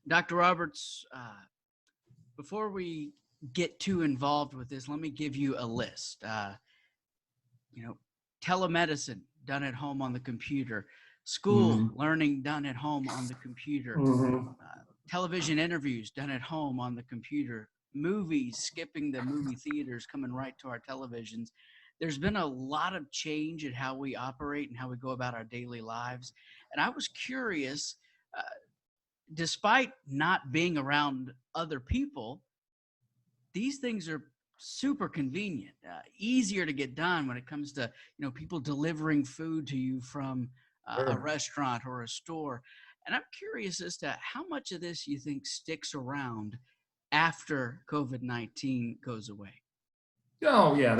Dr. Roberts, before we get too involved with this, let me give you a list. You know, telemedicine done at home on the computer, school Hmm. learning done at home on the computer, Hmm. television interviews done at home on the computer, movies skipping the movie theaters, coming right to our televisions. There's been a lot of change in how we operate and how we go about our daily lives. And I was curious, uh, despite not being around other people, these things are super convenient, easier to get done when it comes to people delivering food to you from a Sure. restaurant or a store. And I'm curious as to how much of this you think sticks around after COVID-19 goes away. Oh, yeah,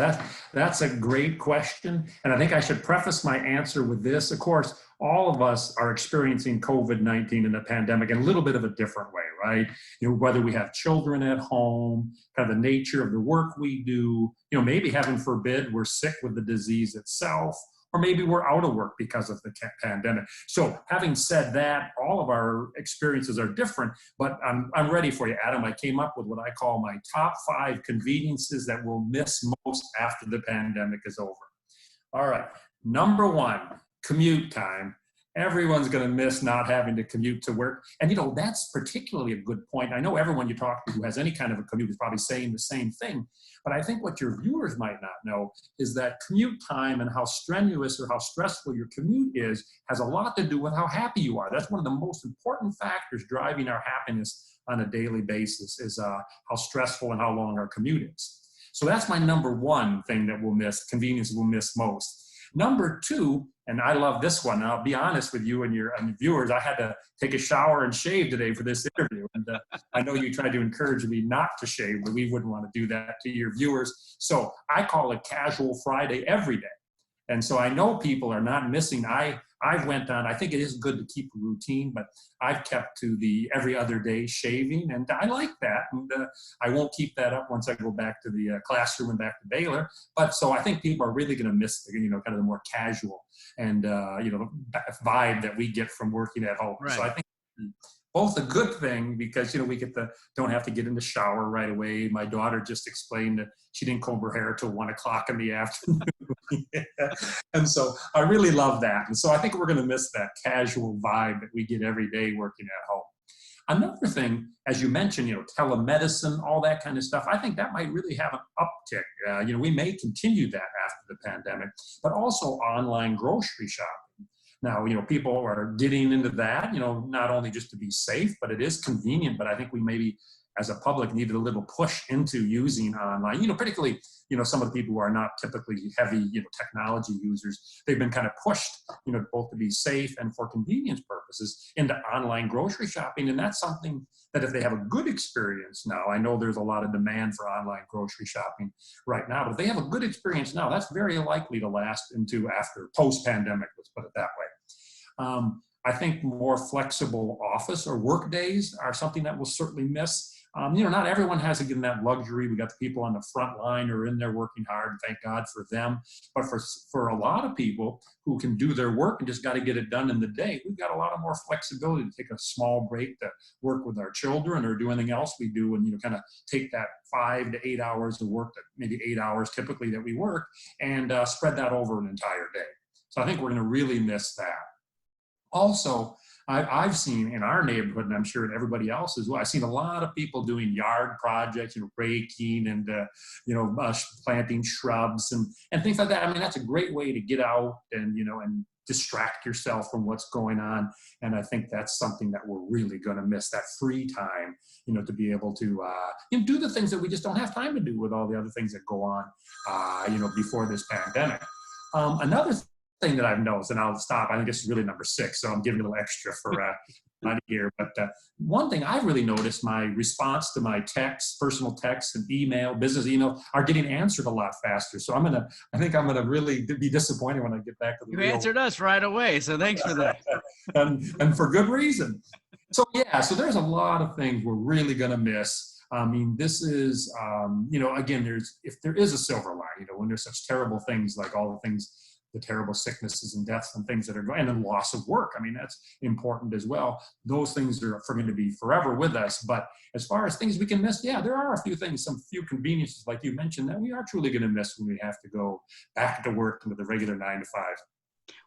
that's a great question. And I think I should preface my answer with this. Of course, all of us are experiencing COVID-19 and the pandemic in a little bit of a different way, right? Whether we have children at home, kind of the nature of the work we do, maybe heaven forbid, we're sick with the disease itself, or maybe we're out of work because of the pandemic. So having said that, all of our experiences are different, but I'm ready for you, Adam. I came up with what I call my top 5 conveniences that we'll miss most after the pandemic is over. All right. Number 1, commute time. Everyone's going to miss not having to commute to work. And, that's particularly a good point. I know everyone you talk to who has any kind of a commute is probably saying the same thing. But I think what your viewers might not know is that commute time and how strenuous or how stressful your commute is has a lot to do with how happy you are. That's one of the most important factors driving our happiness on a daily basis is how stressful and how long our commute is. So that's my number 1 thing that we'll miss, convenience we'll miss most. Number 2, and I love this one, and I'll be honest with you and your viewers, I had to take a shower and shave today for this interview. And I know you tried to encourage me not to shave, but we wouldn't want to do that to your viewers. So I call it Casual Friday every day. And so I know people are not missing. I went on, I think it is good to keep a routine, but I've kept to the every other day shaving, and I like that. And I won't keep that up once I go back to the classroom and back to Baylor. But so I think people are really going to miss the, kind of the more casual and, vibe that we get from working at home. So Right. I think both a good thing because we get the don't have to get in the shower right away. My daughter just explained that she didn't comb her hair till 1 o'clock in the afternoon. Yeah. And so I really love that. And so I think we're going to miss that casual vibe that we get every day working at home. Another thing, as you mentioned, telemedicine, all that kind of stuff, I think that might really have an uptick. We may continue that after the pandemic, but also online grocery shopping. Now, people are getting into that, not only just to be safe, but it is convenient. But I think we maybe, as a public, needed a little push into using online, particularly, some of the people who are not typically heavy, technology users. They've been kind of pushed, both to be safe and for convenience purposes into online grocery shopping. And that's something that if they have a good experience now, I know there's a lot of demand for online grocery shopping right now, but if they have a good experience now, that's very likely to last into after post-pandemic, let's put it that way. I think more flexible office or work days are something that we'll certainly miss. Not everyone has, again, that luxury. We got the people on the front line who are in there working hard, and thank God for them. But for a lot of people who can do their work and just got to get it done in the day, we've got a lot of more flexibility to take a small break to work with our children or do anything else we do, and kind of take that 5 to 8 hours of work, maybe 8 hours typically that we work, and spread that over an entire day. So I think we're going to really miss that. Also, I've seen in our neighborhood, and I'm sure in everybody else as well, I've seen a lot of people doing yard projects, raking and, planting shrubs and things like that. I mean, that's a great way to get out and, and distract yourself from what's going on. And I think that's something that we're really going to miss, that free time, to be able to, do the things that we just don't have time to do with all the other things that go on, before this pandemic. Another thing that I've noticed, and I'll stop, I think this is really number 6, so I'm giving a little extra for money here. But one thing I've really noticed, my response to my texts, personal texts and email, business email, are getting answered a lot faster. So I think I'm gonna really be disappointed when I get back to the You real answered us right away, so thanks for that. and for good reason. So yeah, so there's a lot of things we're really gonna miss. I mean, this is, again, if there is a silver line, when there's such terrible things like all the things the terrible sicknesses and deaths and things that are going, and then loss of work. I mean, that's important as well. Those things are going to be forever with us. But as far as things we can miss, yeah, there are a few things, some few conveniences, like you mentioned, that we are truly going to miss when we have to go back to work with the regular 9 to 5.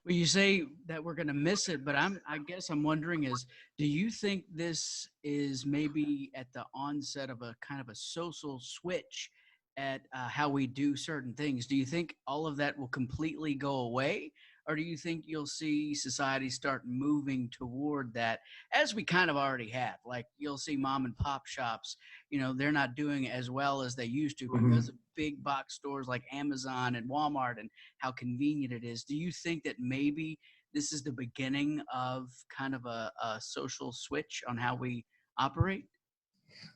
Well, you say that we're going to miss it, but I guess I'm wondering is, do you think this is maybe at the onset of a kind of a social switch at how we do certain things? Do you think all of that will completely go away? Or do you think you'll see society start moving toward that as we kind of already have? Like you'll see mom and pop shops, they're not doing as well as they used to because Mhm. of big box stores like Amazon and Walmart and how convenient it is. Do you think that maybe this is the beginning of kind of a social switch on how we operate?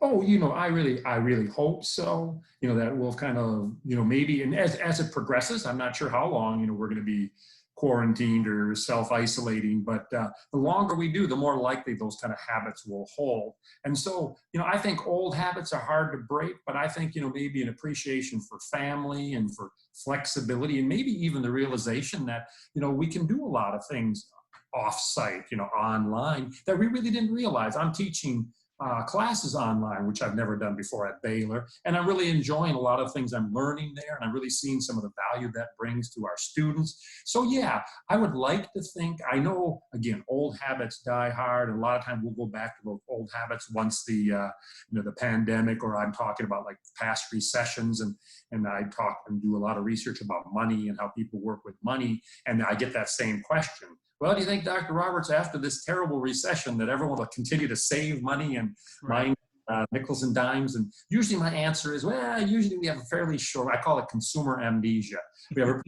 Oh, I really hope so. That will kind of, maybe, and as it progresses, I'm not sure how long, we're going to be quarantined or self-isolating, but the longer we do, the more likely those kind of habits will hold. And so, I think old habits are hard to break, but I think, maybe an appreciation for family and for flexibility, and maybe even the realization that, we can do a lot of things off-site, online, that we really didn't realize. I'm teaching classes online, which I've never done before at Baylor. And I'm really enjoying a lot of things I'm learning there. And I'm really seeing some of the value that brings to our students. So yeah, I would like to think, I know, again, old habits die hard. And a lot of times we'll go back to those old habits once the pandemic, or I'm talking about like past recessions. And I talk and do a lot of research about money and how people work with money. And I get that same question. Well, do you think, Dr. Roberts, after this terrible recession, that everyone will continue to save money and Right. mine nickels and dimes? And usually my answer is, well, usually we have a fairly short, I call it consumer amnesia. We have a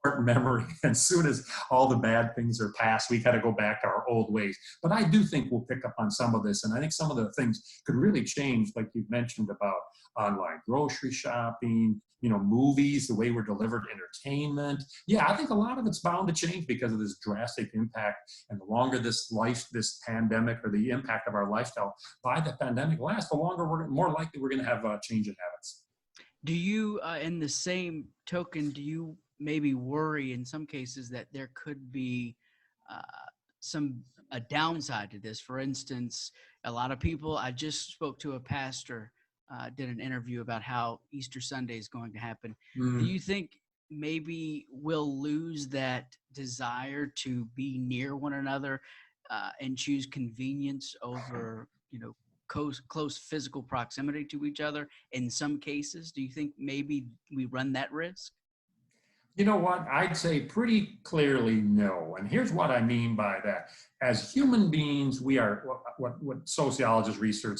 short memory. And as soon as all the bad things are past, we got to go back to our old ways. But I do think we'll pick up on some of this. And I think some of the things could really change, like you've mentioned about online grocery shopping, movies, the way we're delivered entertainment. Yeah, I think a lot of it's bound to change because of this drastic impact. And the longer this pandemic, or the impact of our lifestyle by the pandemic lasts, the longer more likely we're going to have a change in habits. Do you, in the same token, do you maybe worry in some cases that there could be uh, a downside to this? For instance, a lot of people. I just spoke to a pastor, did an interview about how Easter Sunday is going to happen. Do Mm. you think maybe we'll lose that desire to be near one another and choose convenience over, close physical proximity to each other in some cases? Do you think maybe we run that risk? You know what? I'd say pretty clearly no. And here's what I mean by that. As human beings, we are what sociologists, research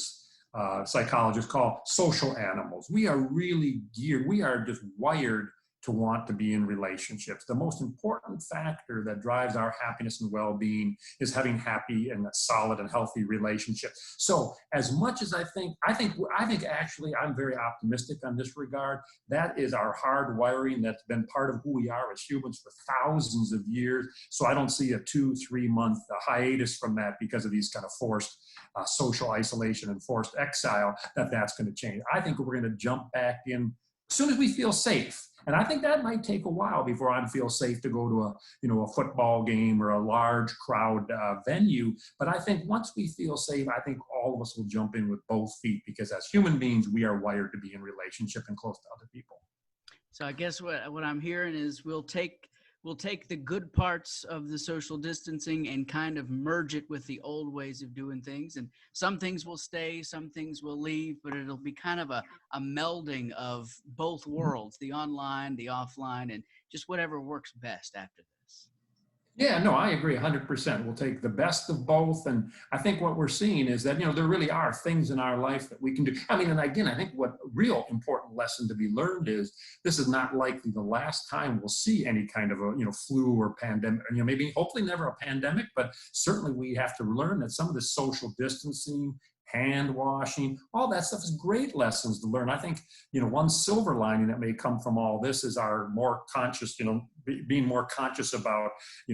psychologists call social animals. We are really geared, we are just wired to want to be in relationships. The most important factor that drives our happiness and well-being is having happy and solid and healthy relationships. So as much as I think actually I'm very optimistic on this regard. That is our hard wiring that's been part of who we are as humans for thousands of years. So I don't see a 2-3 month hiatus from that because of these kind of forced social isolation and forced exile, that's going to change. I think we're going to jump back in as soon as we feel safe. And I think that might take a while before I feel safe to go to a football game or a large crowd venue. But I think once we feel safe, I think all of us will jump in with both feet, because as human beings, we are wired to be in relationship and close to other people. So I guess what I'm hearing is we'll take the good parts of the social distancing and kind of merge it with the old ways of doing things. And some things will stay, some things will leave, but it'll be kind of a melding of both worlds, the online, the offline, and just whatever works best after this. Yeah, no, I agree 100%. We'll take the best of both. And I think what we're seeing is that, there really are things in our life that we can do. I mean, and again, I think what real important lesson to be learned is this is not likely the last time we'll see any kind of a, flu or pandemic, maybe hopefully never a pandemic, but certainly we have to learn that some of the social distancing, hand washing, all that stuff is great lessons to learn. I think, one silver lining that may come from all this is our more conscious, being more conscious about,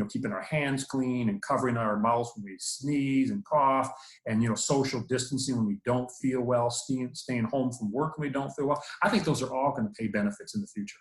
keeping our hands clean and covering our mouths when we sneeze and cough, and, social distancing when we don't feel well, staying home from work when we don't feel well. I think those are all going to pay benefits in the future.